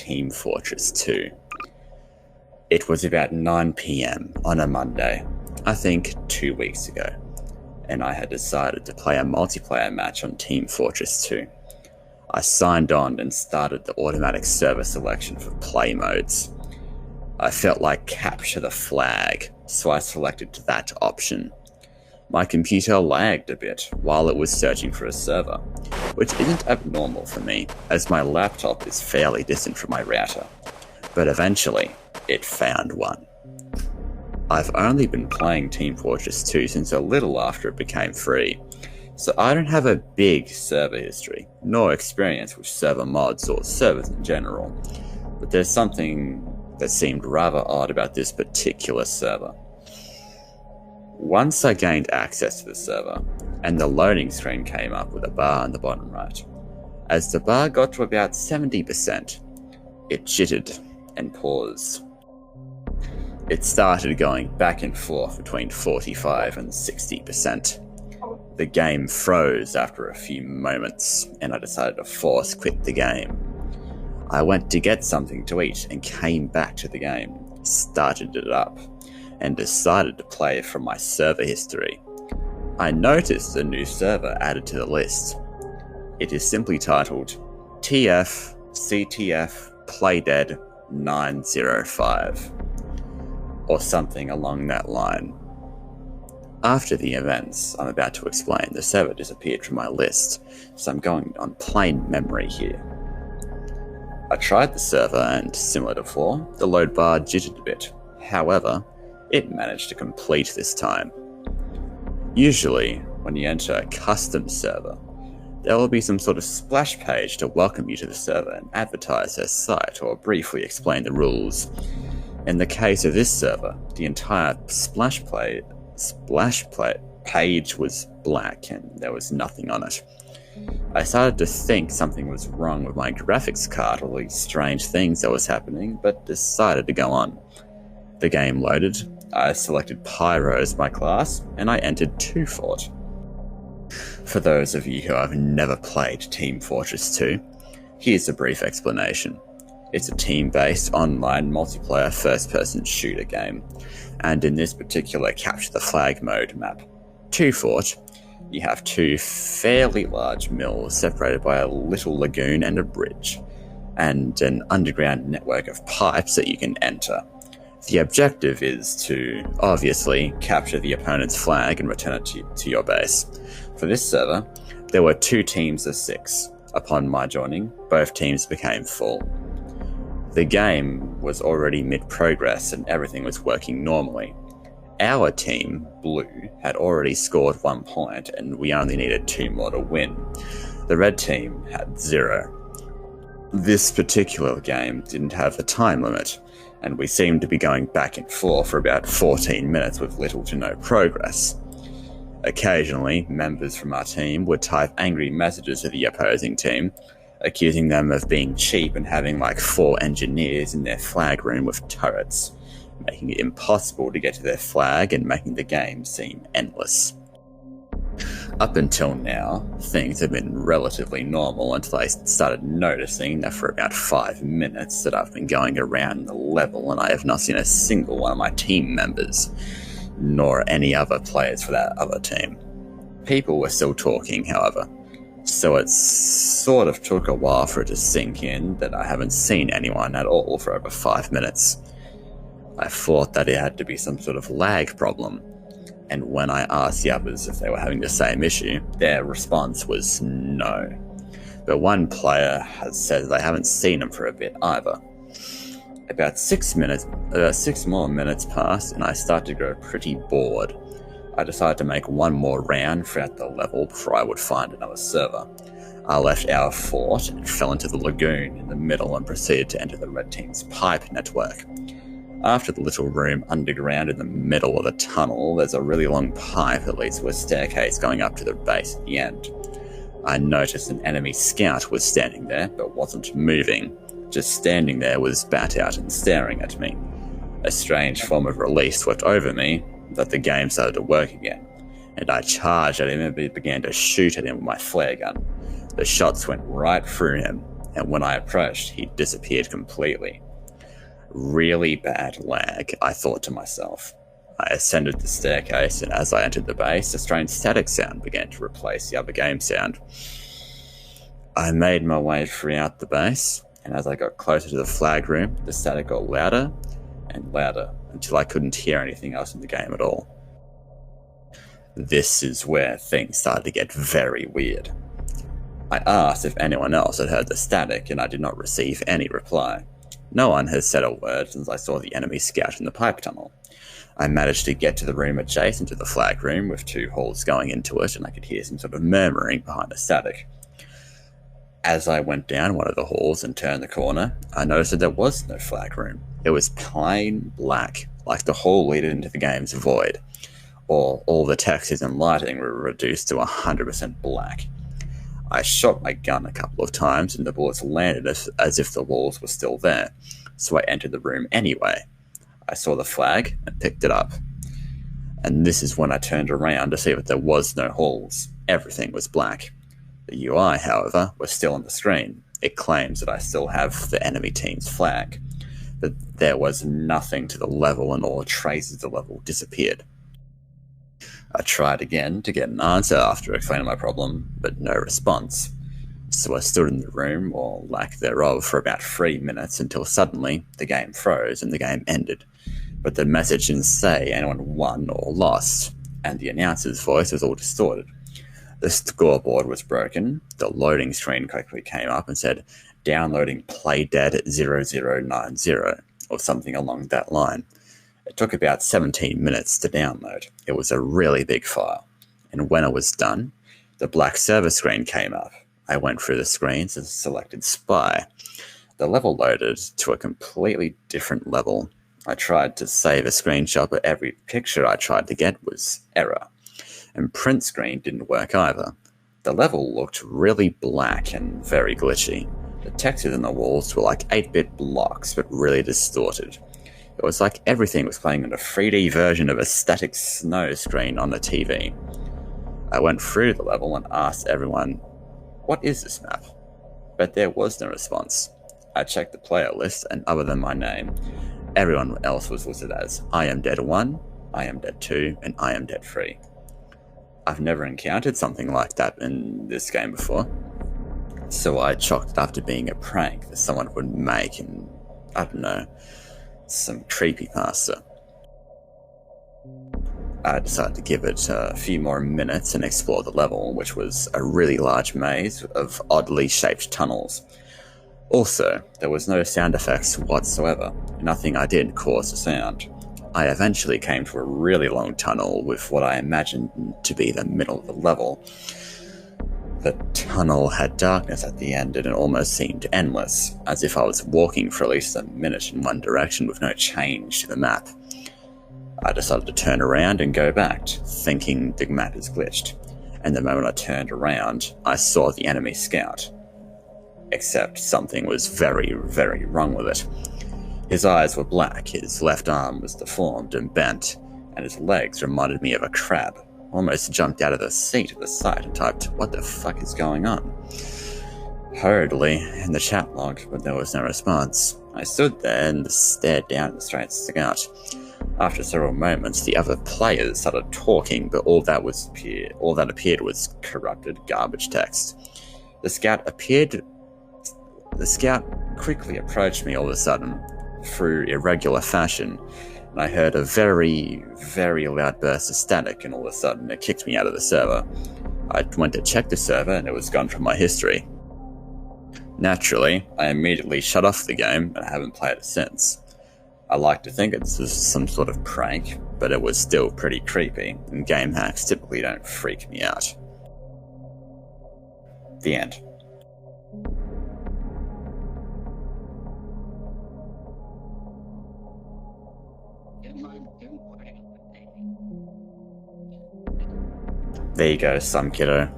Team Fortress 2. It was about 9 PM on a Monday, I think 2 weeks ago, and I had decided to play a multiplayer match on Team Fortress 2. I signed on and started the automatic server selection for play modes. I felt like capture the flag, so I selected that option. My computer lagged a bit while it was searching for a server, which isn't abnormal for me, as my laptop is fairly distant from my router. But eventually, it found one. I've only been playing Team Fortress 2 since a little after it became free, so I don't have a big server history, nor experience with server mods or servers in general, but there's something that seemed rather odd about this particular server. Once I gained access to the server, and the loading screen came up with a bar on the bottom right. As the bar got to about 70%, it jittered and paused. It started going back and forth between 45 and 60%. The game froze after a few moments, and I decided to force quit the game. I went to get something to eat and came back to the game, started it up, and decided to play from my server history. I noticed a new server added to the list. It is simply titled TF CTF Playdead 905, or something along that line. After the events I'm about to explain, the server disappeared from my list, so I'm going on plain memory here. I tried the server and, similar to before, the load bar jittered a bit. However, it managed to complete this time. Usually, when you enter a custom server, there will be some sort of splash page to welcome you to the server and advertise their site or briefly explain the rules. In the case of this server, the entire splash page was black and there was nothing on it. I started to think something was wrong with my graphics card or these strange things that was happening, but decided to go on. The game loaded, I selected Pyro as my class, and I entered 2 Fort. For those of you who have never played Team Fortress 2, here's a brief explanation. It's a team-based online multiplayer first-person shooter game, and in this particular capture the flag mode map, 2 Fort, you have 2 fairly large mills separated by a little lagoon and a bridge, and an underground network of pipes that you can enter. The objective is to, obviously, capture the opponent's flag and return it to your base. For this server, there were 2 teams of 6. Upon my joining, both teams became full. The game was already mid-progress and everything was working normally. Our team, Blue, had already scored 1 point and we only needed 2 more to win. The red team had 0. This particular game didn't have a time limit, and we seemed to be going back and forth for about 14 minutes with little to no progress. Occasionally, members from our team would type angry messages to the opposing team, accusing them of being cheap and having like 4 engineers in their flag room with turrets, making it impossible to get to their flag and making the game seem endless. Up until now, things have been relatively normal until I started noticing that for about 5 minutes that I've been going around the level and I have not seen a single one of my team members, nor any other players for that other team. People were still talking, however, so it sort of took a while for it to sink in that I haven't seen anyone at all for over 5 minutes. I thought that it had to be some sort of lag problem, and when I asked the others if they were having the same issue, their response was no. But one player has said they haven't seen him for a bit either. About 6 more minutes passed, and I started to grow pretty bored. I decided to make 1 more round throughout the level before I would find another server. I left our fort and fell into the lagoon in the middle and proceeded to enter the red team's pipe network. After the little room underground in the middle of the tunnel, there's a really long pipe that leads to a staircase going up to the base at the end. I noticed an enemy scout was standing there, but wasn't moving. Just standing there with his bat out and staring at me. A strange form of relief swept over me that the game started to work again, and I charged at him and began to shoot at him with my flare gun. The shots went right through him. and when I approached, he disappeared completely. Really bad lag, I thought to myself. I ascended the staircase, and as I entered the base, a strange static sound began to replace the other game sound. I made my way throughout the base, and as I got closer to the flag room, the static got louder and louder until I couldn't hear anything else in the game at all. This is where things started to get very weird. I asked if anyone else had heard the static, and I did not receive any reply. No one has said a word since I saw the enemy scout in the pipe tunnel. I managed to get to the room adjacent to the flag room with 2 halls going into it, and I could hear some sort of murmuring behind the static. As I went down one of the halls and turned the corner, I noticed that there was no flag room. It was plain black, like the hall leading into the game's void, or all the textures and lighting were reduced to 100% black. I shot my gun a couple of times and the bullets landed as if the walls were still there, so I entered the room anyway. I saw the flag and picked it up. And this is when I turned around to see that there was no halls. Everything was black. The UI, however, was still on the screen. It claims that I still have the enemy team's flag, but there was nothing to the level and all traces of the level disappeared. I tried again to get an answer after explaining my problem, but no response. So I stood in the room, or lack thereof, for about 3 minutes until suddenly the game froze and the game ended. But the message didn't say anyone won or lost, and the announcer's voice was all distorted. The scoreboard was broken, the loading screen quickly came up and said, "Downloading Playdead 0090, or something along that line. It took about 17 minutes to download. It was a really big file. And when it was done, the black server screen came up. I went through the screens and selected Spy. The level loaded to a completely different level. I tried to save a screenshot, but every picture I tried to get was error. And print screen didn't work either. The level looked really black and very glitchy. The textures on the walls were like 8-bit blocks, but really distorted. It was like everything was playing on a 3D version of a static snow screen on the TV. I went through the level and asked everyone, "What is this map?" But there was no response. I checked the player list, and other than my name, everyone else was listed as I am dead 1, I am dead 2, and I am dead 3. I've never encountered something like that in this game before, so I chalked it up to being a prank that someone would make in, I don't know, some creepypasta. I decided to give it a few more minutes and explore the level, which was a really large maze of oddly shaped tunnels. Also, there was no sound effects whatsoever. Nothing I did caused a sound. I eventually came to a really long tunnel with what I imagined to be the middle of the level. The tunnel had darkness at the end and it almost seemed endless, as if I was walking for at least a minute in one direction with no change to the map. I decided to turn around and go back, thinking the map is glitched, and the moment I turned around, I saw the enemy scout. Except something was very, very wrong with it. His eyes were black, his left arm was deformed and bent, and his legs reminded me of a crab. Almost jumped out of the seat at the sight and typed, "What the fuck is going on?" Hurriedly in the chat log, but there was no response. I stood there and stared down at the straight scout. After several moments, the other players started talking, but all that appeared was corrupted garbage text. The scout quickly approached me all of a sudden, through irregular fashion, and I heard a very, very loud burst of static, and all of a sudden it kicked me out of the server. I went to check the server, and it was gone from my history. Naturally, I immediately shut off the game, and I haven't played it since. I like to think it's just some sort of prank, but it was still pretty creepy, and game hacks typically don't freak me out. The end. There you go, some kiddo.